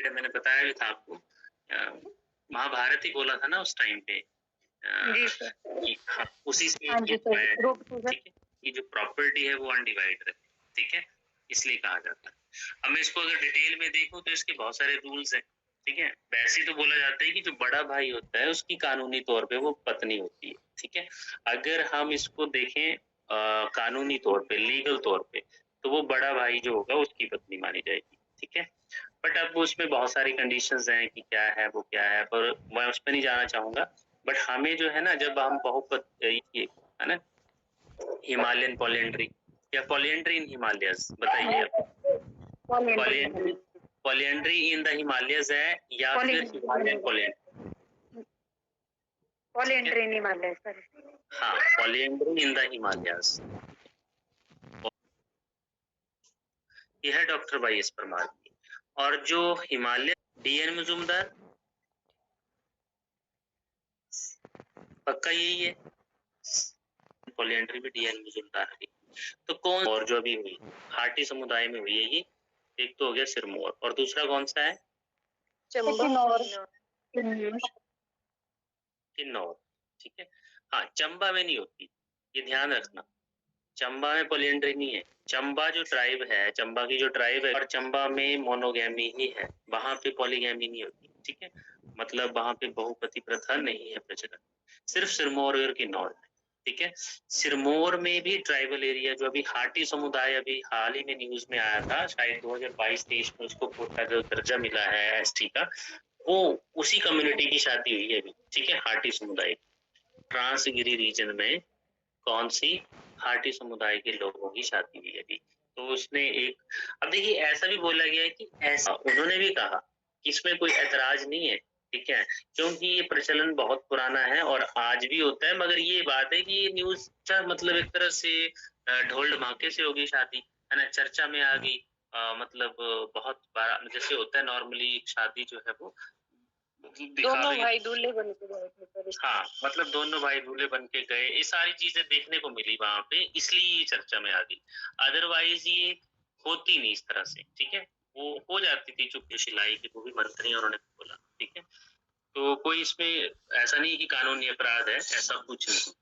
मैंने बताया भी था आपको, महाभारत ही बोला था ना उस टाइम पे, जी सर। उसी से हाँ जी सर। ठीक है, कि जो प्रॉपर्टी है वो अनडिवाइड रहे, ठीक है, इसलिए कहा जाता है। अब मैं इसको अगर डिटेल में देखूं तो इसके बहुत सारे रूल्स हैं, ठीक है। वैसे तो बोला जाता है कि जो बड़ा भाई होता है उसकी कानूनी तौर पे वो पत्नी होती है, ठीक है। अगर हम इसको देखें कानूनी तौर पे, लीगल तौर पे, तो वो बड़ा भाई जो होगा उसकी पत्नी मानी जाएगी, ठीक है। बट अब उसमें बहुत सारी कंडीशंस हैं कि क्या है वो क्या है, पर मैं उस पर नहीं जाना चाहूंगा। बट हमें जो है ना, जब हम ये है ना, हिमालयन पॉलिएंड्री या पॉलिएंड्री इन हिमालयस, बताइए आप। पॉलिएंड्री इन द हिमालयस है या फिर हिमालयन पॉलिएंड्री? पॉलिएंड्री इन हिमालयस सर। हाँ, पॉलिएंड्री इन द हिमालयस। यह है डॉक्टर वाई एस परमार की। और जो हिमालय, डीएन मजूमदार, पक्का यही है, पॉलिएंड्री भी डीएन मजूमदार की। तो कौन, और जो अभी हुई हाटी समुदाय में हुई है ये, एक तो हो गया सिरमौर, और दूसरा कौन सा है? किन्नौर, ठीक है। हाँ, चंबा में नहीं होती, ये ध्यान रखना। चंबा में पॉलिएंड्री नहीं है। चंबा जो ट्राइब है, चंबा की जो ट्राइब है, और चंबा में मोनोगैमी ही है, वहां पे पॉलीगैमी नहीं होती, ठीक है। मतलब वहां पे बहुपति प्रथा नहीं है प्रचलन, सिर्फ सिरमौर और किन्नौर में, ठीक है। सिरमौर में भी ट्राइबल एरिया, जो अभी हाटी समुदाय अभी हाल ही में न्यूज में आया था, शायद 2022-23 में उसको कोटा का दर्जा मिला है एसटी का, वो उसी कम्युनिटी की शादी हुई है अभी, ठीक है, हाटी समुदाय। ट्रांसगिरी रीजन में कौन सी? हाटी समुदाय के लोगों की शादी हुई है अभी। तो उसने एक, अब देखिए ऐसा भी बोला गया है कि ऐसा उन्होंने भी कहा कि इसमें कोई ऐतराज नहीं है, ठीक है, क्योंकि ये प्रचलन बहुत पुराना है और आज भी होता है। मगर ये बात है कि ये न्यूज का मतलब एक तरह से ढोल धमाके से होगी शादी, है ना, चर्चा में आ गई। मतलब बहुत बार जैसे होता है नॉर्मली, शादी जो है वो दोनों भाई दूल्हे बन के गए थे। हाँ, मतलब दोनों भाई दूल्हे बन के गए, ये सारी चीजें देखने को मिली वहां पे, इसलिए ये चर्चा में आ गई। अदरवाइज ये होती नहीं इस तरह से, ठीक है। वो हो जाती थी चुप सिलाई की, वो भी मंत्री उन्होंने बोला, ठीक है। तो कोई इसमें ऐसा नहीं कि कानूनी अपराध है, ऐसा कुछ नहीं।